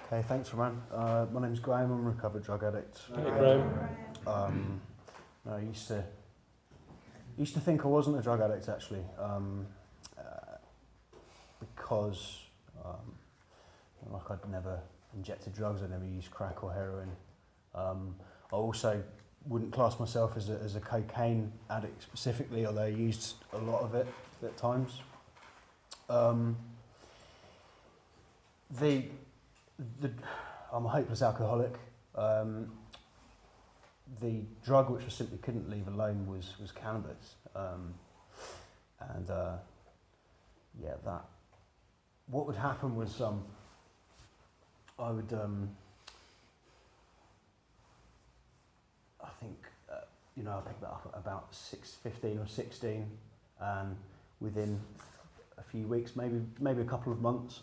Hey, thanks, Roman. My name's Graham. I'm a recovered drug addict. Hey, Graham. I used to think I wasn't a drug addict actually, because like I'd never injected drugs. I never used crack or heroin. I also wouldn't class myself as a cocaine addict specifically, although I used a lot of it at times. The I'm a hopeless alcoholic. The drug which I simply couldn't leave alone was cannabis, and that what would happen was I would I think I picked that up at about 15 or 16, and within a few weeks, maybe a couple of months.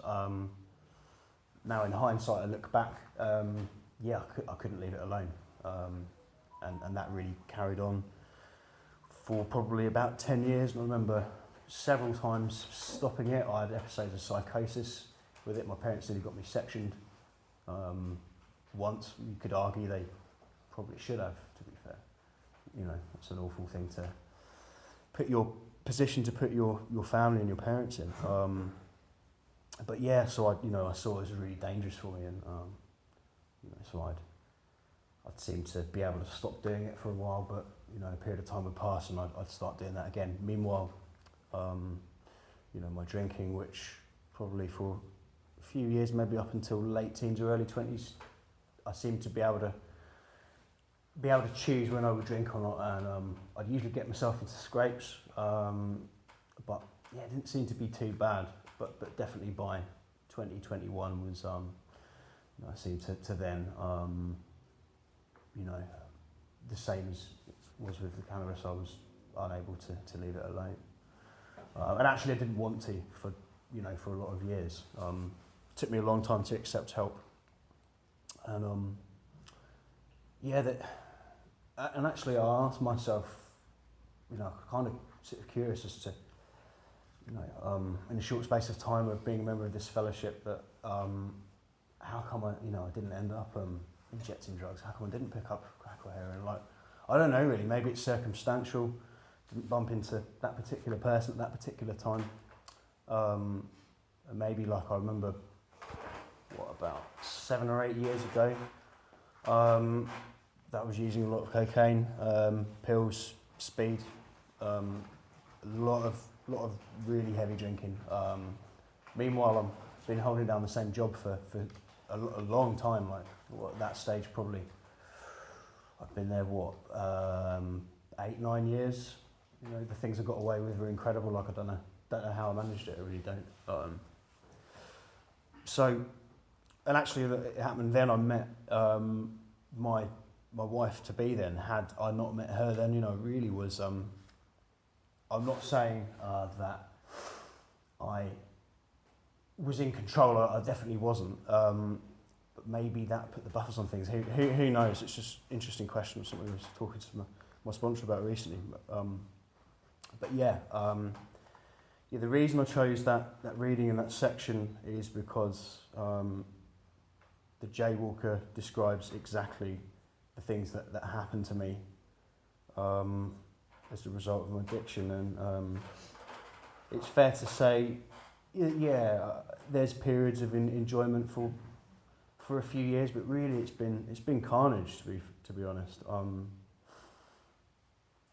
Now in hindsight, I look back, I couldn't leave it alone, and that really carried on for probably about 10 years. And I remember several times stopping it. I had episodes of psychosis with it. My parents nearly got me sectioned once. You could argue they probably should have, to be fair. It's an awful thing to put your family and your parents in. But yeah, so I saw it was really dangerous for me, and so I'd seem to be able to stop doing it for a while, but a period of time would pass and I'd start doing that again. Meanwhile, my drinking, which probably for a few years, maybe up until late teens or early 20s, I seemed to be able to choose when I would drink or not, and I'd usually get myself into scrapes, but yeah, it didn't seem to be too bad. But definitely by 2021 was I seemed to then the same as it was with the cannabis. I was unable to leave it alone, and actually I didn't want to for a lot of years. It took me a long time to accept help, and and actually I asked myself, kind of sort of curious as to, in a short space of time of being a member of this fellowship, that how come I didn't end up injecting drugs? How come I didn't pick up crack or heroin? Like, I don't know really. Maybe it's circumstantial. Didn't bump into that particular person at that particular time. And maybe like I remember, about 7 or 8 years ago, that was using a lot of cocaine, pills, speed, a lot of really heavy drinking. Meanwhile, I've been holding down the same job for a long time. Like, at that stage, probably I've been there 8-9 years. The things I got away with were incredible. Like, I don't know how I managed it. I really don't. And actually, it happened then. I met my wife to be. Then, had I not met her, then really was. I'm not saying that I was in control. I definitely wasn't. But maybe that put the buffers on things. Who knows? It's just an interesting question. Something I was talking to my sponsor about recently. But yeah, the reason I chose that reading in that section is because the Jaywalker describes exactly the things that happened to me as a result of my addiction, and it's fair to say, there's periods of enjoyment for a few years, but really it's been carnage, to be honest.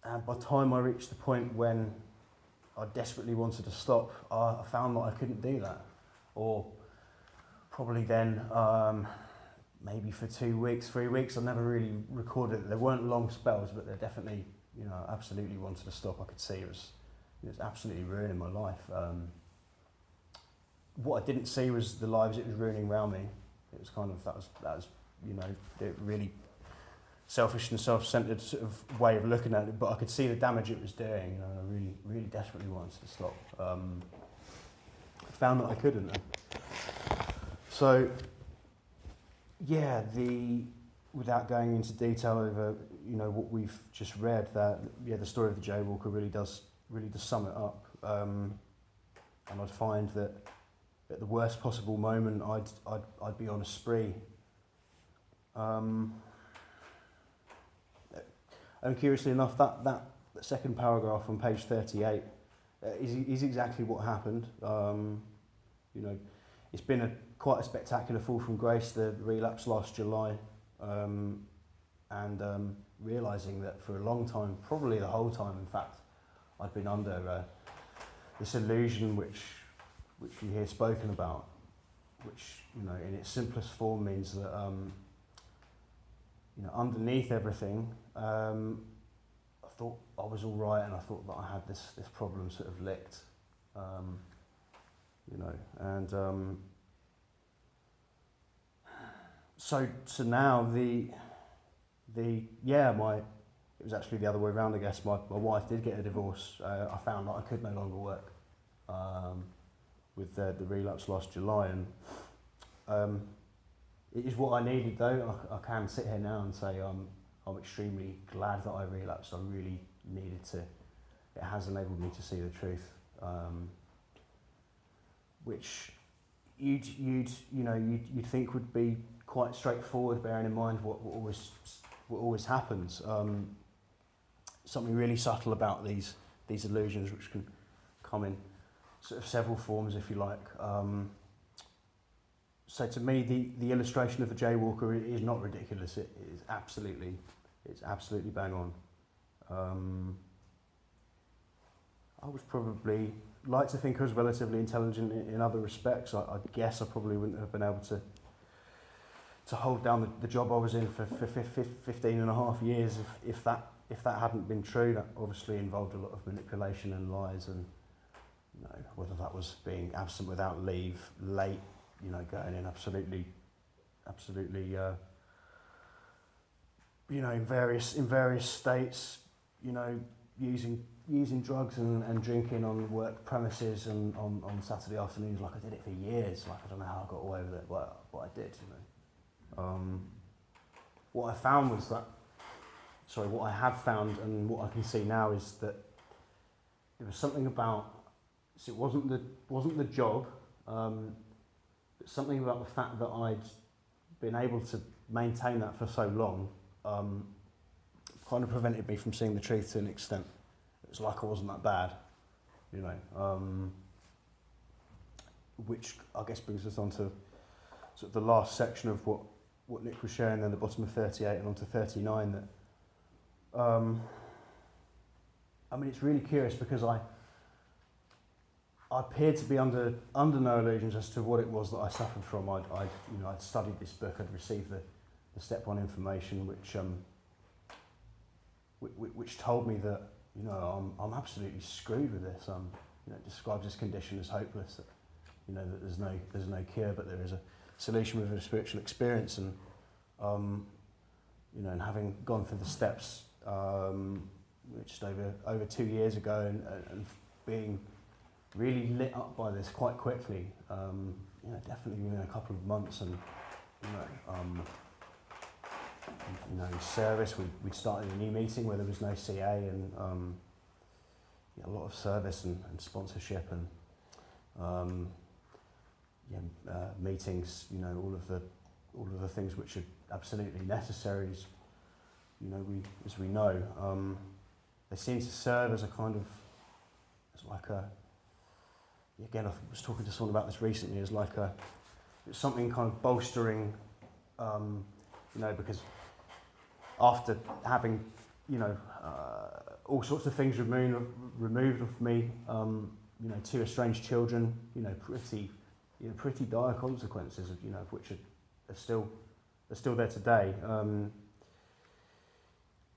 And by the time I reached the point when I desperately wanted to stop, I found that I couldn't do that, or probably then. Maybe for 2 weeks, 3 weeks, I never really recorded it. There weren't long spells, but there definitely, I absolutely wanted to stop. I could see it was absolutely ruining my life. What I didn't see was the lives it was ruining around me. It was kind of, that was it really selfish and self-centered sort of way of looking at it, but I could see the damage it was doing, and I really, really desperately wanted to stop. I found that I couldn't. So, without going into detail over what we've just read, that the story of the Jaywalker really does sum it up, and I'd find that at the worst possible moment, I'd be on a spree. And curiously enough, that second paragraph on page 38 is exactly what happened. You know, it's been quite a spectacular fall from grace, the relapse last July, and realising that for a long time, probably the whole time, in fact, I'd been under this illusion which you hear spoken about, which, you know, in its simplest form means that you know, underneath everything, I thought I was all right, and I thought that I had this problem sort of licked, you know, and so now it was actually the other way around, I guess. My wife did get a divorce. I found that I could no longer work with the relapse last July, and it is what I needed, though. I can sit here now and say I'm extremely glad that I relapsed. I really needed to. It has enabled me to see the truth, which you'd think would be quite straightforward, bearing in mind what always happens. Something really subtle about these illusions, which can come in sort of several forms, if you like. So to me, the illustration of the jaywalker is not ridiculous. It's absolutely bang on. I was probably like to think I was relatively intelligent in other respects. I guess I probably wouldn't have been able to hold down the job I was in for 15 and a half years if that hadn't been true. That obviously involved a lot of manipulation and lies, and you know, whether that was being absent without leave, late, you know, going in absolutely you know, in various states, you know, using drugs and drinking on work premises and on Saturday afternoons, like I did it for years. Like I don't know how I got away with it, but I did, you know. What I found was that, what I have found and what I can see now is that there was something about, so it wasn't the job, but something about the fact that I'd been able to maintain that for so long, kind of prevented me from seeing the truth to an extent. It was like I wasn't that bad, you know, which I guess brings us on to sort of the last section of what Nick was sharing, then the bottom of 38 and onto 39, that I mean, it's really curious because I appeared to be under no illusions as to what it was that I suffered from. I'd studied this book, I'd received the step one information, which told me that, you know, I'm absolutely screwed with this. You know, it describes this condition as hopeless. That, you know, that there's no cure, but there is a solution with a spiritual experience, and you know, and having gone through the steps just over 2 years ago, and being really lit up by this quite quickly, you know, definitely within a couple of months, and you know, in service we started a new meeting where there was no CA, and yeah, a lot of service and sponsorship, and meetings, you know, all of the things which are absolutely necessary, you know, as we know, they seem to serve as a kind of, as like a, again, I was talking to someone about this recently, as like it's something kind of bolstering, you know, because after having, you know, all sorts of things removed of me, you know, 2 estranged children, you know, pretty dire consequences, of, you know, of which are still there today.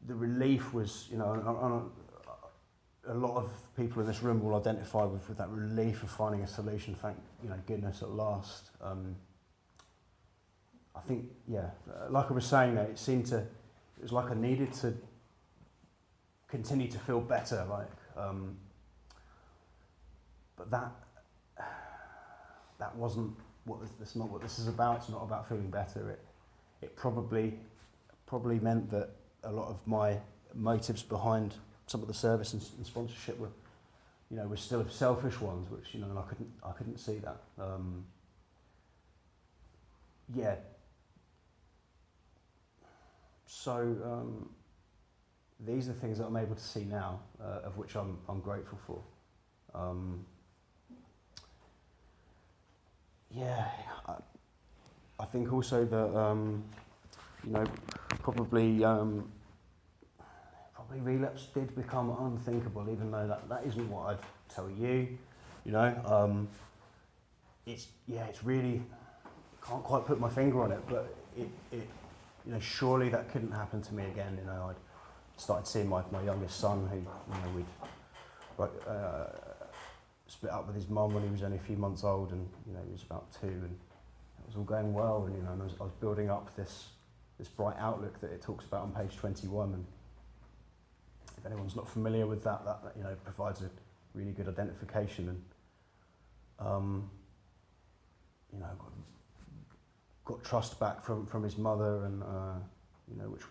The relief was, you know, a lot of people in this room will identify with that relief of finding a solution. Thank, you know, goodness at last. I think, yeah, like I was saying, that it was like I needed to continue to feel better, like, but that wasn't that's not what this is about. It's not about feeling better. It probably meant that a lot of my motives behind some of the service and sponsorship you know, were still selfish ones, which, you know, and I couldn't see that. Yeah. So these are things that I'm able to see now, of which I'm grateful for. Yeah, I think also that you know, probably relapse did become unthinkable, even though that isn't what I'd tell you. You know, it's really, can't quite put my finger on it, but it you know, surely that couldn't happen to me again. You know, I'd started seeing my youngest son, who, you know, we'd split up with his mum when he was only a few months old, and, you know, he was about 2, and it was all going well, and, you know, and I was building up this bright outlook that it talks about on page 21, and if anyone's not familiar with that you know, provides a really good identification, and you know, got trust back from his mother, and you know, which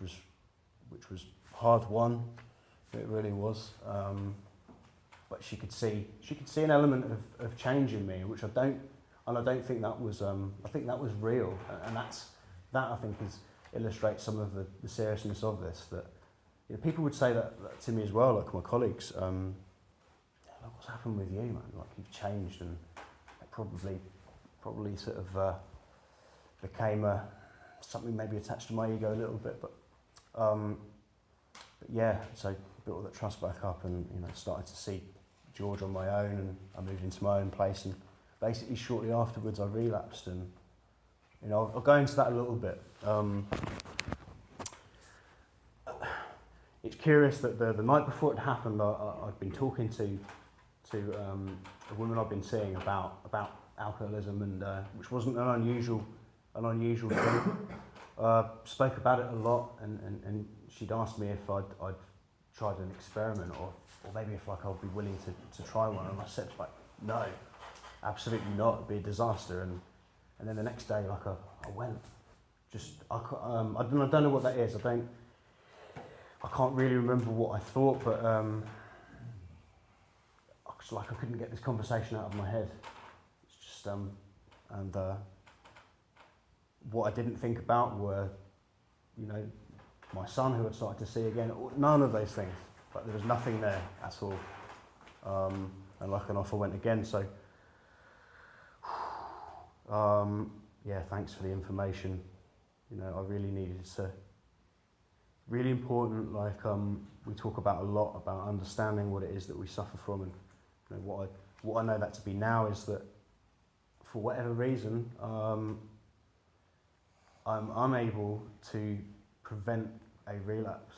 was hard won. It really was. But she could see an element of change in me, which I don't think that was. I think that was real, and that I think illustrates some of the seriousness of this. That, you know, people would say that to me as well, like my colleagues. Like, what's happened with you, man? Like, you've changed, and it probably sort of became something maybe attached to my ego a little bit, but yeah. So built all that trust back up, and, you know, started to see George on my own, and I moved into my own place, and basically shortly afterwards I relapsed, and, you know, I'll go into that a little bit. It's curious that the night before it happened, I'd been talking to a woman I've been seeing about alcoholism, and which wasn't an unusual thing. Spoke about it a lot, and she'd asked me if I'd tried an experiment, or maybe if, like, I'd be willing to try one, and I said, like, no, absolutely not, it'd be a disaster. And then the next day, like, I went. Just I don't know what that is. I can't really remember what I thought, but I was like, I couldn't get this conversation out of my head. It's just and what I didn't think about were, you know, my son, who I'd started to see again. None of those things. But there was nothing there at all. And like, an offer went again. So yeah, thanks for the information. You know, I really needed to. Really important. Like, we talk about a lot about understanding what it is that we suffer from, and, you know, what I know that to be now is that, for whatever reason, I'm unable to prevent a relapse.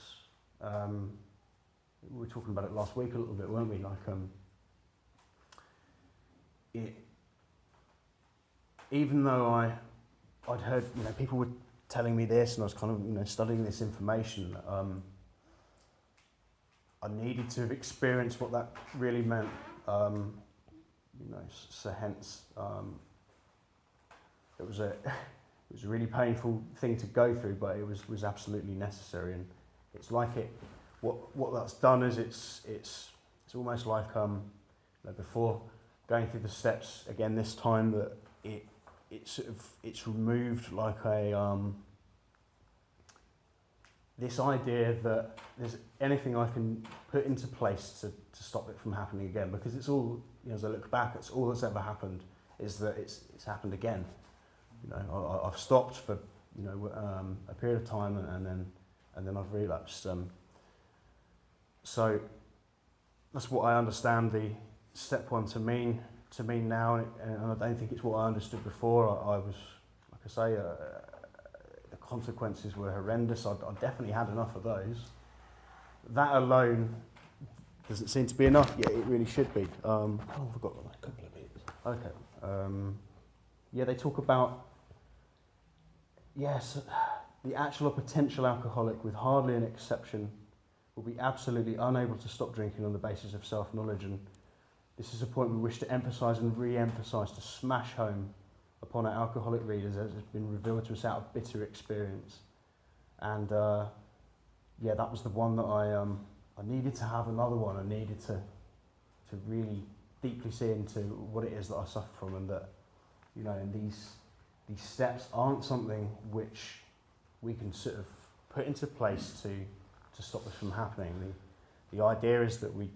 We were talking about it last week a little bit, weren't we? Like, even though I'd heard, you know, people were telling me this, and I was kind of, you know, studying this information, I needed to have experienced what that really meant. You know, so hence, it was a really painful thing to go through, but it was absolutely necessary. And it's like what that's done is it's almost like, you know, before going through the steps again this time, that it's removed, like, this idea that there's anything I can put into place to stop it from happening again, because it's all, you know, as I look back, it's all that's ever happened is that it's happened again. You know, I've stopped for, you know, a period of time, and then I've relapsed. So that's what I understand the step one to mean now, and I don't think it's what I understood before. I was, like I say, the consequences were horrendous. I definitely had enough of those. That alone doesn't seem to be enough yet. It really should be. Oh, I forgot a couple of bits. Okay. Yeah, they talk about, yes, the actual or potential alcoholic, with hardly an exception, will be absolutely unable to stop drinking on the basis of self-knowledge, and this is a point we wish to emphasise and re-emphasise, to smash home upon our alcoholic readers, as has been revealed to us out of bitter experience. And yeah, that was the one that I needed to have another one. I needed to really deeply see into what it is that I suffer from, and that, you know, and these steps aren't something which we can sort of put into place to stop this from happening. The idea is that we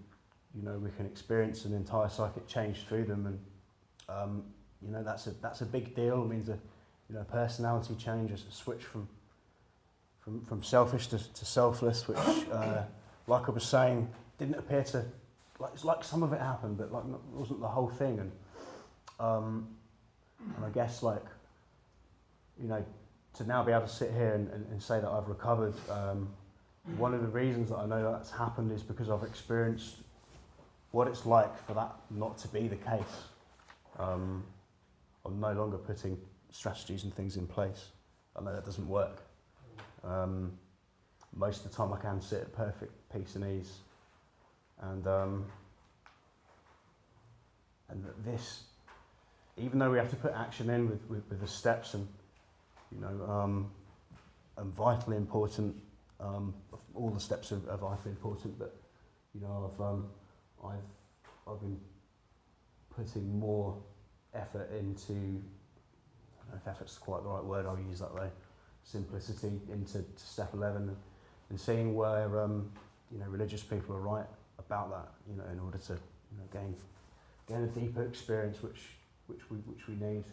can experience an entire psychic change through them, and you know, that's a big deal. It means a personality change, a switch from selfish to selfless, which like I was saying, didn't appear to, like some of it happened, but like it wasn't the whole thing. And I guess, like, you know, to now be able to sit here and say that I've recovered, one of the reasons that I know that's happened is because I've experienced what it's like for that not to be the case. I'm no longer putting strategies and things in place. I know that doesn't work. Most of the time I can sit at perfect peace and ease, and this, even though we have to put action in with the steps, and you know, and vitally important, all the steps are vitally important, but you know, I've been putting more effort into, I don't know if effort's quite the right word, I'll use that though, simplicity, into step 11, and seeing where you know, religious people are right about that, you know, in order to, you know, gain a deeper experience which we need.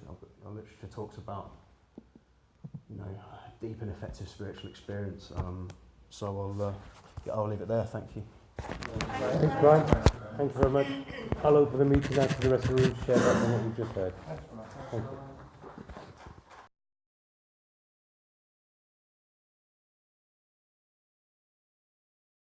Our literature talks about, you know, deep and effective spiritual experience. So I'll leave it there. Thank you. Thanks, Brian. Thank you very much. I'll open the meeting now to the rest of the room to share that on what we've just heard. Thank you.